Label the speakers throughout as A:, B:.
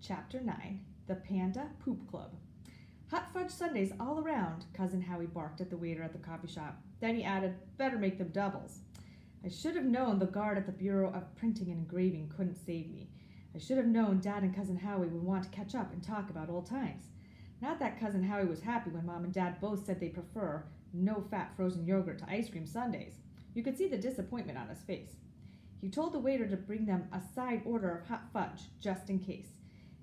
A: Chapter 9, The Panda Poop Club. Hot fudge sundaes all around, Cousin Howie barked at the waiter at the coffee shop. Then he added, better make them doubles. I should have known the guard at the Bureau of Printing and Engraving couldn't save me. I should have known Dad and Cousin Howie would want to catch up and talk about old times. Not that Cousin Howie was happy when Mom and Dad both said they prefer no-fat frozen yogurt to ice cream sundaes. You could see the disappointment on his face. He told the waiter to bring them a side order of hot fudge, just in case.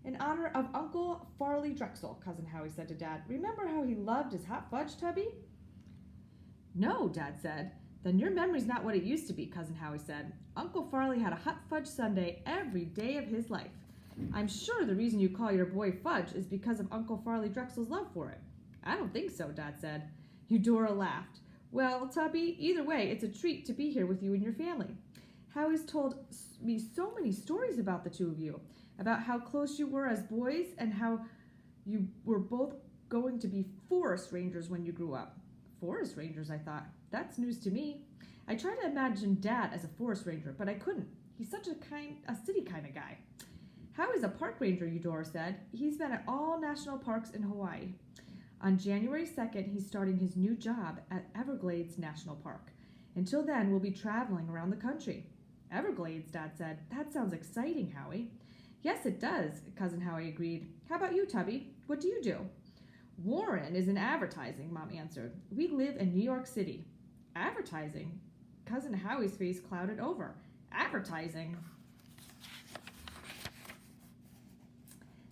A: In honor of Uncle Farley Drexel, Cousin Howie said to Dad. Remember how he loved his hot fudge, Tubby? No, Dad said. Then your memory's not what it used to be, Cousin Howie said. Uncle Farley had a hot fudge sundae every day of his life. I'm sure the reason you call your boy Fudge is because of Uncle Farley Drexel's love for it. I don't think so, Dad said. Eudora laughed. Well, Tubby, either way, it's a treat to be here with you and your family. Howie's told me so many stories about the two of you, about how close you were as boys and how you were both going to be forest rangers when you grew up. Forest rangers, I thought. That's news to me. I tried to imagine Dad as a forest ranger, but I couldn't. He's such a city kind of guy. Howie's a park ranger, Eudora said. He's been at all national parks in Hawaii. On January 2nd, he's starting his new job at Everglades National Park. Until then, we'll be traveling around the country. Everglades, Dad said. That sounds exciting, Howie. Yes, it does, Cousin Howie agreed. How about you, Tubby? What do you do? Warren is in advertising, Mom answered. We live in New York City. Advertising? Cousin Howie's face clouded over. Advertising?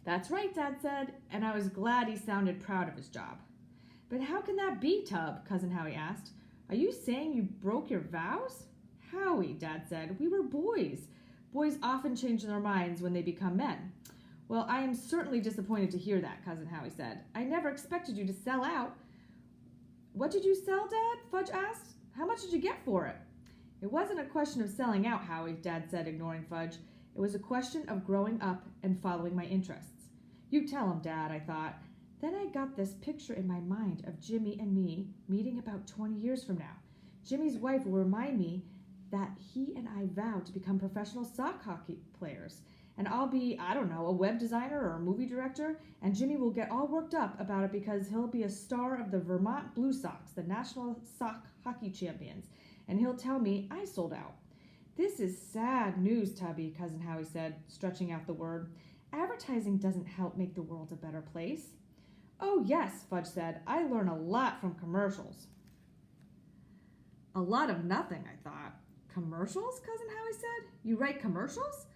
A: That's right, Dad said, and I was glad he sounded proud of his job. But how can that be, Tub? Cousin Howie asked. Are you saying you broke your vows? Howie, Dad said, we were boys. Boys often change their minds when they become men. Well, I am certainly disappointed to hear that, Cousin Howie said. I never expected you to sell out. What did you sell, Dad? Fudge asked. How much did you get for it? It wasn't a question of selling out, Howie, Dad said, ignoring Fudge. It was a question of growing up and following my interests. You tell him, Dad, I thought. Then I got this picture in my mind of Jimmy and me meeting about 20 years from now. Jimmy's wife will remind me that he and I vowed to become professional sock hockey players. And I'll be, I don't know, a web designer or a movie director, and Jimmy will get all worked up about it because he'll be a star of the Vermont Blue Sox, the national sock hockey champions, and he'll tell me I sold out. This is sad news, Tubby, Cousin Howie said, stretching out the word. Advertising doesn't help make the world a better place. Oh, yes, Fudge said. I learn a lot from commercials. A lot of nothing, I thought. Commercials, Cousin Howie said. You write commercials?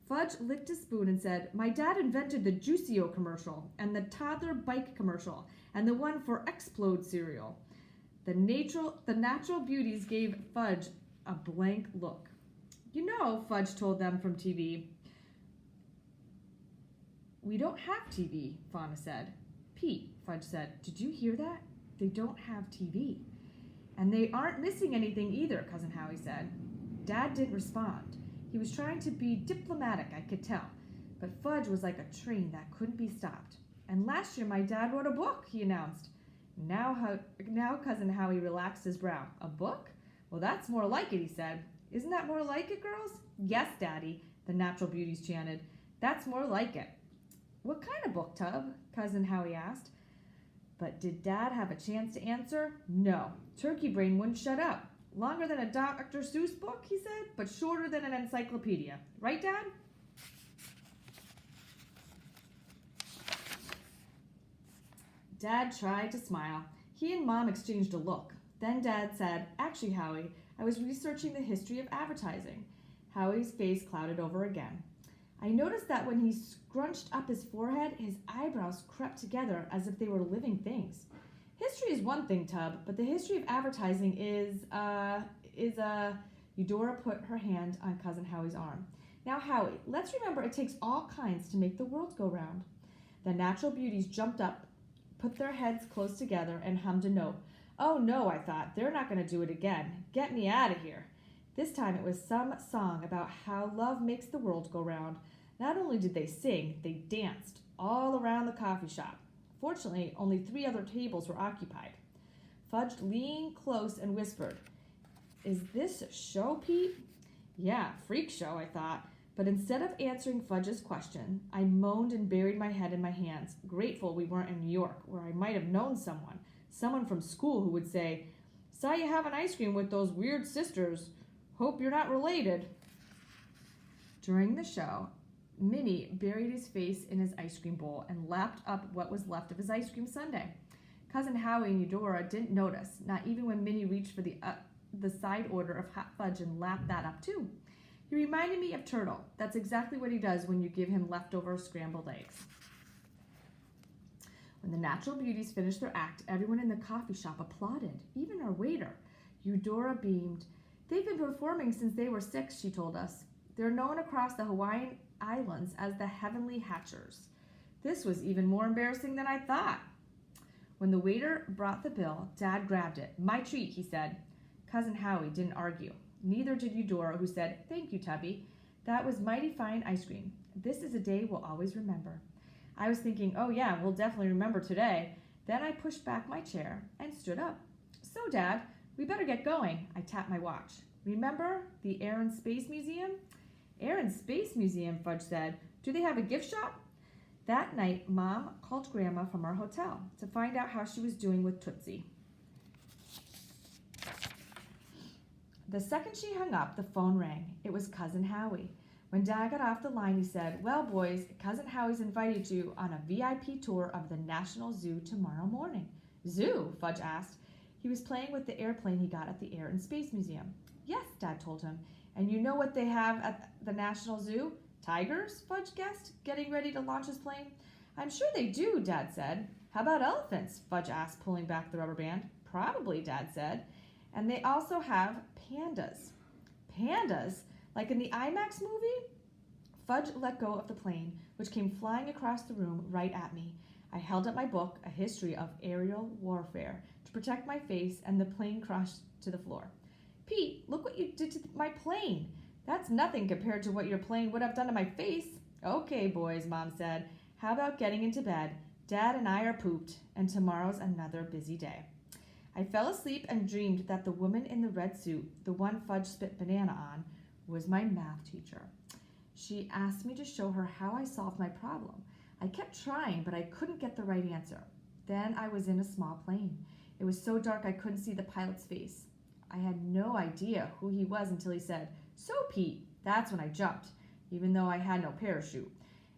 A: Fudge licked his spoon and said, my dad invented the Juicio commercial and the toddler bike commercial and the one for Explode cereal. The natural beauties gave Fudge a blank look. You know, Fudge told them from TV. We don't have TV, Fauna said. Pete, Fudge said, did you hear that? They don't have TV. And they aren't missing anything either, Cousin Howie said. Dad didn't respond. He was trying to be diplomatic, I could tell. But Fudge was like a train that couldn't be stopped. And last year my dad wrote a book, he announced. Now Cousin Howie relaxed his brow. A book? Well, that's more like it, he said. Isn't that more like it, girls? Yes, Daddy, the natural beauties chanted. That's more like it. What kind of book, Tub? Cousin Howie asked. But did Dad have a chance to answer? No. Turkey Brain wouldn't shut up. Longer than a Dr. Seuss book, he said, but shorter than an encyclopedia. Right, Dad? Dad tried to smile. He and Mom exchanged a look. Then Dad said, actually, Howie, I was researching the history of advertising. Howie's face clouded over again. I noticed that when he scrunched up his forehead, his eyebrows crept together as if they were living things. History is one thing, Tub, but the history of advertising is Eudora put her hand on Cousin Howie's arm. Now, Howie, let's remember it takes all kinds to make the world go round. The natural beauties jumped up, put their heads close together, and hummed a note. Oh, no, I thought, they're not going to do it again. Get me out of here. This time it was some song about how love makes the world go round. Not only did they sing, they danced all around the coffee shop. Fortunately, only 3 other tables were occupied. Fudge leaned close and whispered, Is this a show, Pete? Yeah, freak show, I thought. But instead of answering Fudge's question, I moaned and buried my head in my hands, grateful we weren't in New York, where I might have known someone from school who would say, "Saw you having ice cream with those weird sisters. Hope you're not related." During the show, Minnie buried his face in his ice cream bowl and lapped up what was left of his ice cream sundae. Cousin Howie and Eudora didn't notice, not even when Minnie reached for the side order of hot fudge and lapped that up too. He reminded me of Turtle. That's exactly what he does when you give him leftover scrambled eggs. When the Natural Beauties finished their act, everyone in the coffee shop applauded, even our waiter. Eudora beamed. "They've been performing since they were 6, she told us. They're known across the Hawaiian Islands as the Heavenly Hatchers." This was even more embarrassing than I thought. When the waiter brought the bill, Dad grabbed it. "My treat," he said. Cousin Howie didn't argue. Neither did Eudora, who said, "Thank you, Tubby. That was mighty fine ice cream. This is a day we'll always remember." I was thinking, oh yeah, we'll definitely remember today. Then I pushed back my chair and stood up. "So, Dad, we better get going." I tapped my watch. "Remember the Air and Space Museum?" "Air and Space Museum," Fudge said. "Do they have a gift shop?" That night, Mom called Grandma from our hotel to find out how she was doing with Tootsie. The second she hung up, the phone rang. It was Cousin Howie. When Dad got off the line, he said, "Well, boys, Cousin Howie's invited you on a VIP tour of the National Zoo tomorrow morning." "Zoo?" Fudge asked. He was playing with the airplane he got at the Air and Space Museum. "Yes," Dad told him. "And you know what they have at the National Zoo?" "Tigers?" Fudge guessed, getting ready to launch his plane. "I'm sure they do," Dad said. "How about elephants?" Fudge asked, pulling back the rubber band. "Probably," Dad said. "And they also have pandas." "Pandas? Like in the IMAX movie?" Fudge let go of the plane, which came flying across the room right at me. I held up my book, A History of Aerial Warfare, to protect my face, and the plane crashed to the floor. "Pete, look what you did to my plane. That's nothing compared to what your plane would have done to my face." "Okay, boys," Mom said. "How about getting into bed? Dad and I are pooped, and tomorrow's another busy day." I fell asleep and dreamed that the woman in the red suit, the one Fudge spit banana on, was my math teacher. She asked me to show her how I solved my problem. I kept trying, but I couldn't get the right answer. Then I was in a small plane. It was so dark I couldn't see the pilot's face. I had no idea who he was until he said, "So, Pete." That's when I jumped, even though I had no parachute.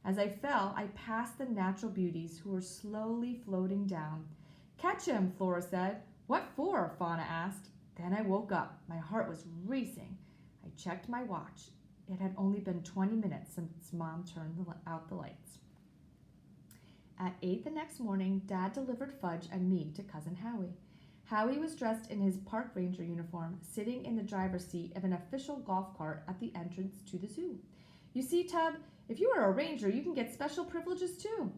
A: As I fell, I passed the Natural Beauties, who were slowly floating down. "Catch him," Flora said. "What for?" Fauna asked. Then I woke up. My heart was racing. I checked my watch. It had only been 20 minutes since Mom turned out the lights. At 8 the next morning, Dad delivered Fudge and me to Cousin Howie. Howie was dressed in his park ranger uniform, sitting in the driver's seat of an official golf cart at the entrance to the zoo. "You see, Tub, if you are a ranger, you can get special privileges too."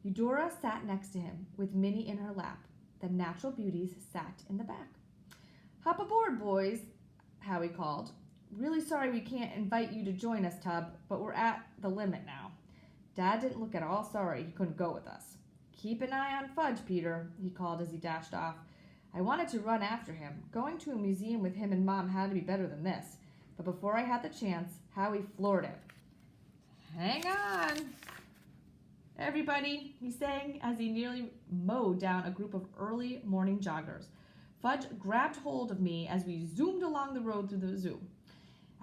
A: Eudora sat next to him, with Minnie in her lap. The Natural Beauties sat in the back. "Hop aboard, boys," Howie called. "Really sorry we can't invite you to join us, Tub, but we're at the limit now." Dad didn't look at all sorry he couldn't go with us. "Keep an eye on Fudge, Peter," he called as he dashed off. I wanted to run after him. Going to a museum with him and Mom had to be better than this. But before I had the chance, Howie floored it. "Hang on, everybody," he sang as he nearly mowed down a group of early morning joggers. Fudge grabbed hold of me as we zoomed along the road through the zoo.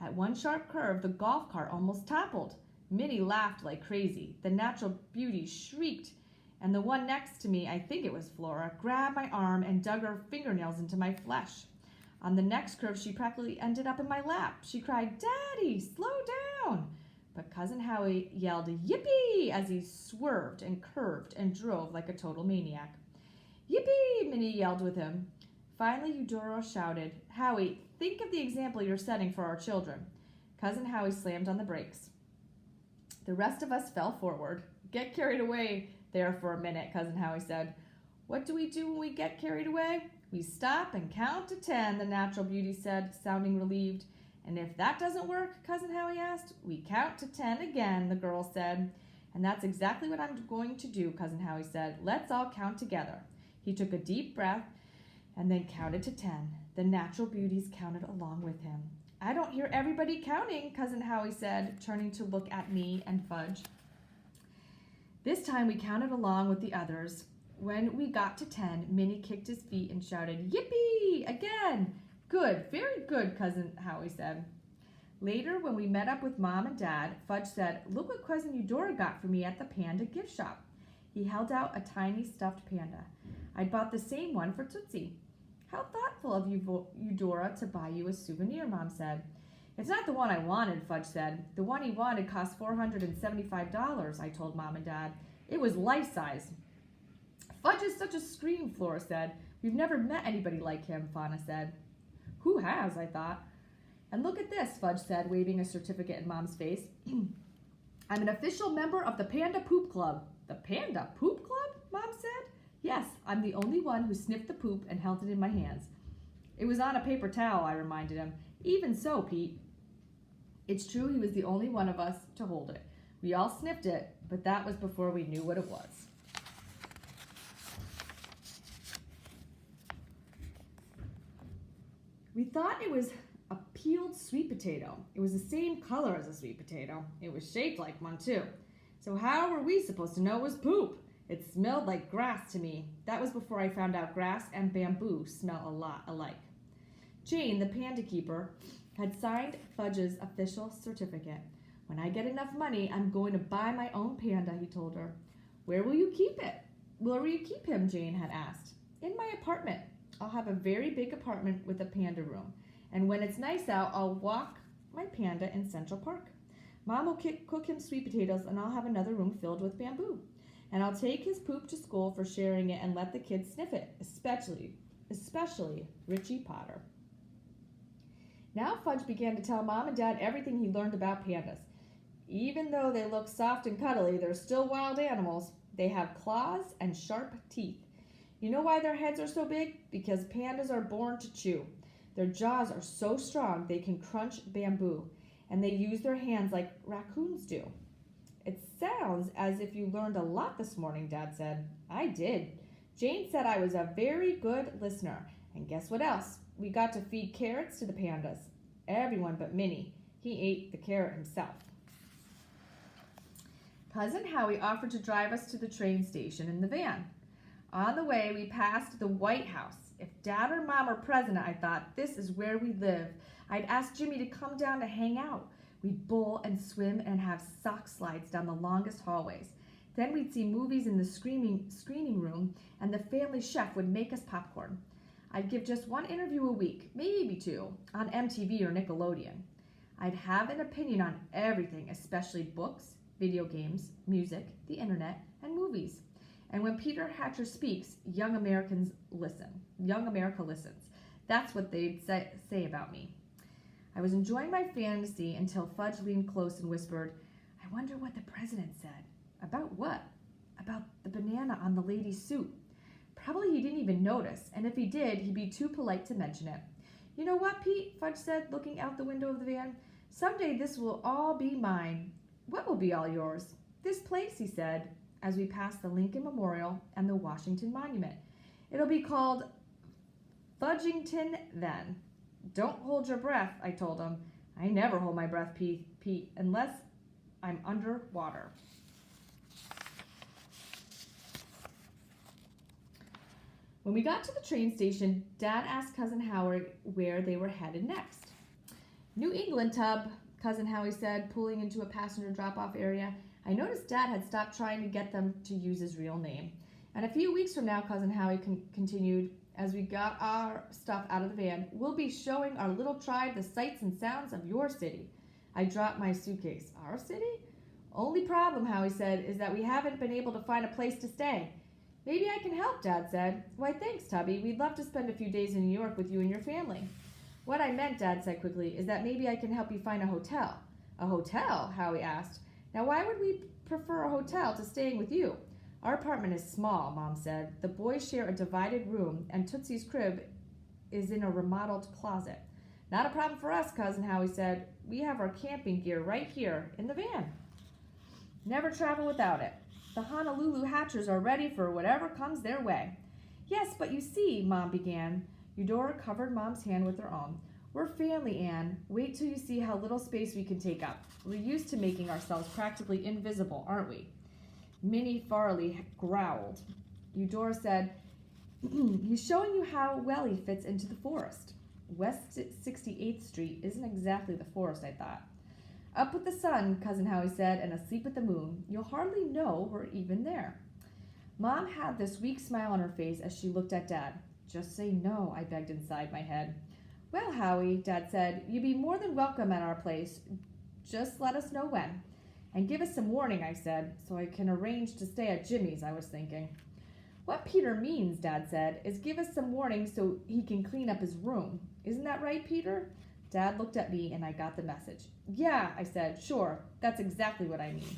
A: At one sharp curve, the golf cart almost toppled. Minnie laughed like crazy. The Natural Beauty shrieked, and the one next to me, I think it was Flora, grabbed my arm and dug her fingernails into my flesh. On the next curve, she practically ended up in my lap. She cried, "Daddy, slow down!" But Cousin Howie yelled, "Yippee!" as he swerved and curved and drove like a total maniac. "Yippee!" Minnie yelled with him. Finally, Eudora shouted, "Howie, think of the example you're setting for our children." Cousin Howie slammed on the brakes. The rest of us fell forward. "Get carried away there for a minute," Cousin Howie said. "What do we do when we get carried away?" "We stop and count to 10, the Natural Beauty said, sounding relieved. "And if that doesn't work," Cousin Howie asked, "we count to 10 again, the girl said. "And that's exactly what I'm going to do," Cousin Howie said. "Let's all count together." He took a deep breath and then counted to 10. The Natural Beauties counted along with him. I don't hear everybody counting, Cousin Howie said, turning to look at me and Fudge. This time we counted along with the others. When we got to 10, Minnie kicked his feet and shouted, "Yippee!" again. "Good, very good," Cousin Howie said. Later, when we met up with Mom and Dad, Fudge said, "Look what Cousin Eudora got for me at the Panda gift shop." He held out a tiny stuffed panda. "I'd bought the same one for Tootsie." "How thoughtful of you, Eudora, to buy you a souvenir," Mom said. "It's not the one I wanted," Fudge said. "The one he wanted cost $475, I told Mom and Dad. "It was life-size." "Fudge is such a scream," Flora said. "We've never met anybody like him," Fauna said. "Who has?" I thought. "And look at this," Fudge said, waving a certificate in Mom's face. "I'm an official member of the Panda Poop Club." "The Panda Poop Club?" Mom said. "Yes, I'm the only one who sniffed the poop and held it in my hands." "It was on a paper towel," I reminded him. "Even so, Pete." It's true he was the only one of us to hold it. We all sniffed it, but that was before we knew what it was. We thought it was a peeled sweet potato. It was the same color as a sweet potato. It was shaped like one, too. So how were we supposed to know it was poop? It smelled like grass to me. That was before I found out grass and bamboo smell a lot alike. Jane, the panda keeper, had signed Fudge's official certificate. "When I get enough money, I'm going to buy my own panda," he told her. "Where will you keep it?" "Where will you keep him?" Jane had asked. "In my apartment. I'll have a very big apartment with a panda room. And when it's nice out, I'll walk my panda in Central Park. Mom will cook him sweet potatoes, and I'll have another room filled with bamboo. And I'll take his poop to school for sharing it and let the kids sniff it, especially Richie Potter." Now Fudge began to tell Mom and Dad everything he learned about pandas. Even though they look soft and cuddly, they're still wild animals. They have claws and sharp teeth. You know why their heads are so big? Because pandas are born to chew. Their jaws are so strong they can crunch bamboo, and they use their hands like raccoons do. "It sounds as if you learned a lot this morning," Dad said. "I did. Jane said I was a very good listener. And guess what else? We got to feed carrots to the pandas. Everyone but Minnie. He ate the carrot himself." Cousin Howie offered to drive us to the train station in the van. On the way, we passed the White House. If Dad or Mom were president, I thought, this is where we live. I'd ask Jimmy to come down to hang out. We'd bowl and swim and have sock slides down the longest hallways. Then we'd see movies in the screening room, and the family chef would make us popcorn. I'd give just one interview a week, maybe two, on MTV or Nickelodeon. I'd have an opinion on everything, especially books, video games, music, the internet, and movies. And when Peter Hatcher speaks, Young America listens. That's what they'd say about me. I was enjoying my fantasy until Fudge leaned close and whispered, "I wonder what the president said." "About what?" "About the banana on the lady's suit. Probably he didn't even notice, and if he did, he'd be too polite to mention it." "You know what, Pete?" Fudge said, looking out the window of the van. "Someday this will all be mine." "What will be all yours?" "This place," he said, as we passed the Lincoln Memorial and the Washington Monument. "It'll be called Fudgington then." "Don't hold your breath," I told him. "I never hold my breath, Pete, unless I'm underwater." When we got to the train station, Dad asked Cousin Howard where they were headed next. "New England, Tub," Cousin Howie said, pulling into a passenger drop-off area. I noticed Dad had stopped trying to get them to use his real name. "And a few weeks from now," Cousin Howie continued, as we got our stuff out of the van, "we'll be showing our little tribe the sights and sounds of your city." I dropped my suitcase. "Our city?" "Only problem," Howie said, "is that we haven't been able to find a place to stay." "Maybe I can help," Dad said. "Why, thanks, Tubby. We'd love to spend a few days in New York with you and your family." "What I meant," Dad said quickly, "is that maybe I can help you find a hotel." "A hotel?" Howie asked. "Now, why would we prefer a hotel to staying with you?" "Our apartment is small," Mom said. "The boys share a divided room, and Tootsie's crib is in a remodeled closet." "Not a problem for us," Cousin Howie said. "We have our camping gear right here in the van. Never travel without it. The Honolulu Hatchers are ready for whatever comes their way." "Yes, but you see," Mom began. Eudora covered Mom's hand with her own. We're family, Anne. Wait till you see how little space we can take up. We're used to making ourselves practically invisible, aren't we? Minnie Farley growled. Eudora said, he's showing you how well he fits into the forest. West 68th Street isn't exactly the forest, I thought. Up with the sun, Cousin Howie said, and asleep with the moon. You'll hardly know we're even there. Mom had this weak smile on her face as she looked at Dad. Just say no, I begged inside my head. Well, Howie, Dad said, you'd be more than welcome at our place. Just let us know when. And give us some warning, I said, so I can arrange to stay at Jimmy's, I was thinking. What Peter means, Dad said, is give us some warning so he can clean up his room. Isn't that right, Peter? Dad looked at me and I got the message. Yeah, I said, sure, that's exactly what I mean.